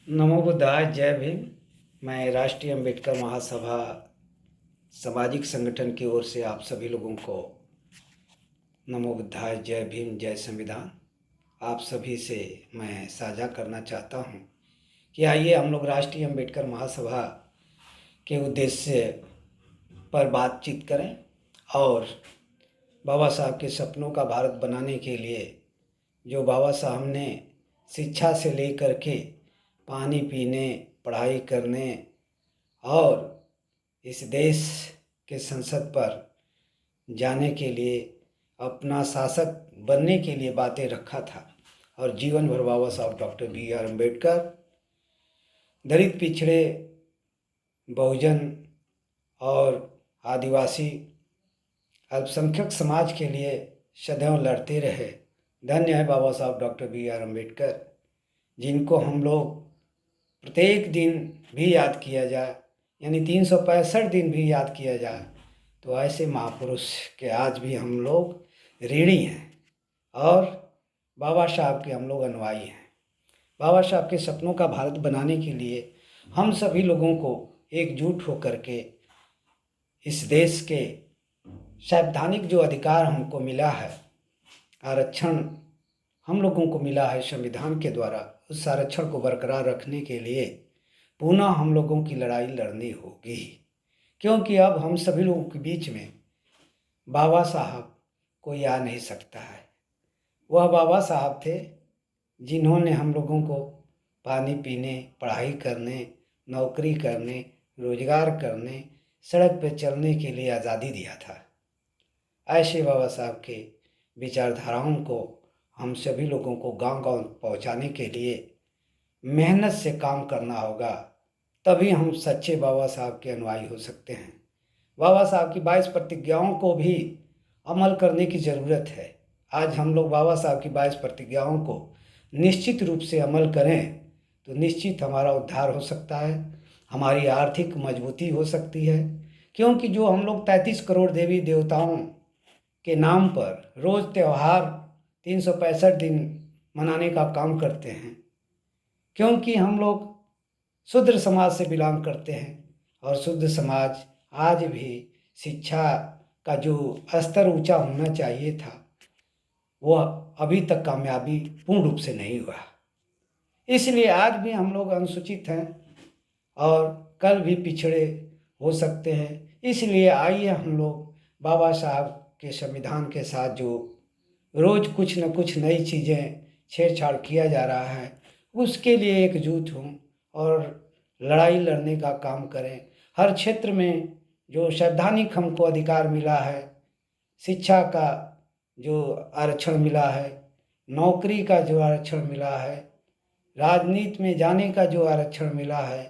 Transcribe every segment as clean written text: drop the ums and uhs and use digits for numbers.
नमो बुद्धाय। जय भीम। मैं राष्ट्रीय अम्बेडकर महासभा सामाजिक संगठन की ओर से आप सभी लोगों को नमो बुद्धाय, जय भीम, जय संविधान आप सभी से मैं साझा करना चाहता हूं कि आइए हम लोग राष्ट्रीय अम्बेडकर महासभा के उद्देश्य पर बातचीत करें और बाबा साहब के सपनों का भारत बनाने के लिए जो बाबा साहब ने शिक्षा से लेकर के पानी पीने, पढ़ाई करने और इस देश के संसद पर जाने के लिए, अपना शासक बनने के लिए बातें रखा था। और जीवन भर बाबा साहब डॉक्टर बी आर अम्बेडकर दलित, पिछड़े, बहुजन और आदिवासी अल्पसंख्यक समाज के लिए सदैव लड़ते रहे। धन्य है बाबा साहब डॉक्टर बी आर अम्बेडकर, जिनको हम लोग प्रत्येक दिन भी याद किया जाए, यानी 365 दिन भी याद किया जाए, तो ऐसे महापुरुष के आज भी हम लोग ऋणी हैं और बाबा साहब के हम लोग अनुयायी हैं। बाबा साहब के सपनों का भारत बनाने के लिए हम सभी लोगों को एकजुट होकर के इस देश के संवैधानिक जो अधिकार हमको मिला है, आरक्षण हम लोगों को मिला है संविधान के द्वारा, उस आरक्षण को बरकरार रखने के लिए पुनः हम लोगों की लड़ाई लड़नी होगी। क्योंकि अब हम सभी लोगों के बीच में बाबा साहब कोई आ नहीं सकता है। वह बाबा साहब थे जिन्होंने हम लोगों को पानी पीने, पढ़ाई करने, नौकरी करने, रोजगार करने, सड़क पर चलने के लिए आज़ादी दिया था। ऐसे बाबा साहब के विचारधाराओं को हम सभी लोगों को गांव-गांव पहुंचाने के लिए मेहनत से काम करना होगा, तभी हम सच्चे बाबा साहब के अनुयायी हो सकते हैं। बाबा साहब की 22 प्रतिज्ञाओं को भी अमल करने की ज़रूरत है। आज हम लोग बाबा साहब की 22 प्रतिज्ञाओं को निश्चित रूप से अमल करें तो निश्चित हमारा उद्धार हो सकता है, हमारी आर्थिक मजबूती हो सकती है। क्योंकि जो हम लोग 33 करोड़ देवी देवताओं के नाम पर रोज़ त्यौहार 365 दिन मनाने का काम करते हैं, क्योंकि हम लोग शूद्र समाज से बिलोंग करते हैं और शूद्र समाज आज भी शिक्षा का जो स्तर ऊंचा होना चाहिए था, वह अभी तक कामयाबी पूर्ण रूप से नहीं हुआ। इसलिए आज भी हम लोग अनुसूचित हैं और कल भी पिछड़े हो सकते हैं। इसलिए आइए हम लोग बाबा साहब के संविधान के साथ जो रोज़ कुछ न कुछ नई चीज़ें छेड़छाड़ किया जा रहा है, उसके लिए एकजुट हों और लड़ाई लड़ने का काम करें। हर क्षेत्र में जो संवैधानिक हमको अधिकार मिला है, शिक्षा का जो आरक्षण मिला है, नौकरी का जो आरक्षण मिला है, राजनीति में जाने का जो आरक्षण मिला है,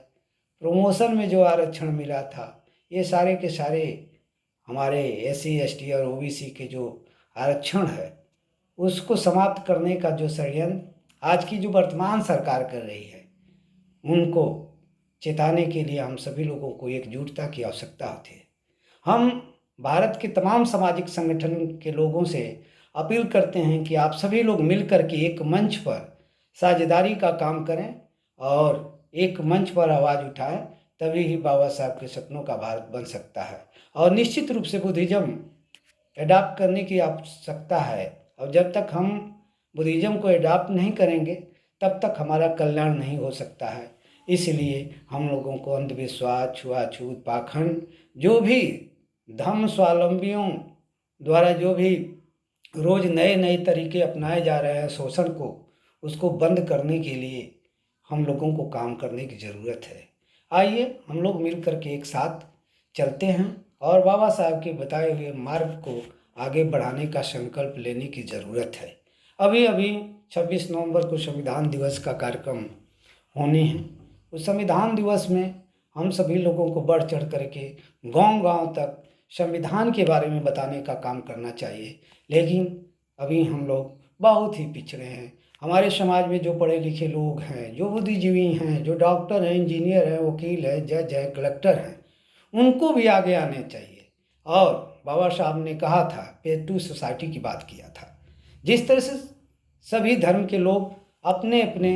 प्रमोशन में जो आरक्षण मिला था, ये सारे के सारे हमारे SC ST और OBC के जो आरक्षण है, उसको समाप्त करने का जो षड्यंत्र आज की जो वर्तमान सरकार कर रही है, उनको चेताने के लिए हम सभी लोगों को एकजुटता की आवश्यकता होती है। हम भारत के तमाम सामाजिक संगठन के लोगों से अपील करते हैं कि आप सभी लोग मिलकर के एक मंच पर साझेदारी का काम करें और एक मंच पर आवाज़ उठाएं, तभी ही बाबा साहब के सपनों का भारत बन सकता है। और निश्चित रूप से बुद्धिज़्म एडाप्ट करने की आवश्यकता है, और जब तक हम बुद्धिज़्म को एडाप्ट नहीं करेंगे तब तक हमारा कल्याण नहीं हो सकता है। इसलिए हम लोगों को अंधविश्वास, छुआछूत, पाखंड, जो भी धर्म स्वावलंबियों द्वारा जो भी रोज़ नए नए तरीके अपनाए जा रहे हैं शोषण को, उसको बंद करने के लिए हम लोगों को काम करने की ज़रूरत है। आइए हम लोग मिल कर के एक साथ चलते हैं और बाबा साहब के बताए हुए मार्ग को आगे बढ़ाने का संकल्प लेने की ज़रूरत है। अभी अभी 26 नवंबर को संविधान दिवस का कार्यक्रम होने हैं। उस संविधान दिवस में हम सभी लोगों को बढ़ चढ़ करके गांव-गांव तक संविधान के बारे में बताने का काम करना चाहिए। लेकिन अभी हम लोग बहुत ही पिछड़े हैं। हमारे समाज में जो पढ़े लिखे लोग हैं, जो बुद्धिजीवी हैं, जो डॉक्टर हैं, इंजीनियर हैं, वकील हैं, जज हैं, कलेक्टर हैं, उनको भी आगे आने चाहिए। और बाबा साहब ने कहा था, पे टू सोसाइटी की बात किया था। जिस तरह से सभी धर्म के लोग अपने अपने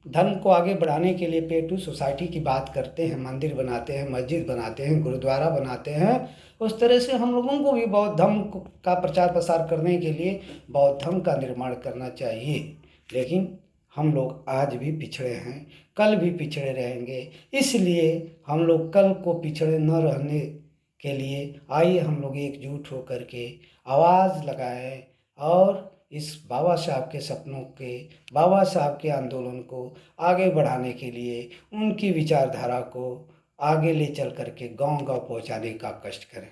धर्म को आगे बढ़ाने के लिए पे टू सोसाइटी की बात करते हैं, मंदिर बनाते हैं, मस्जिद बनाते हैं, गुरुद्वारा बनाते हैं, उस तरह से हम लोगों को भी बौद्ध धर्म का प्रचार प्रसार करने के लिए बौद्ध धर्म का निर्माण करना चाहिए। लेकिन हम लोग आज भी पिछड़े हैं, कल भी पिछड़े रहेंगे। इसलिए हम लोग कल को पिछड़े न रहने के लिए आइए हम लोग एकजुट होकर के आवाज़ लगाएं और इस बाबा साहब के सपनों के, बाबा साहब के आंदोलन को आगे बढ़ाने के लिए उनकी विचारधारा को आगे ले चल करके गांव-गांव पहुंचाने का कष्ट करें।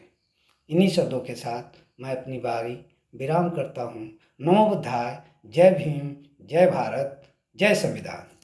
इन्हीं शब्दों के साथ मैं अपनी बारी विराम करता हूं। नमो बुद्धाय। जय भीम, जय भारत, जय संविधान।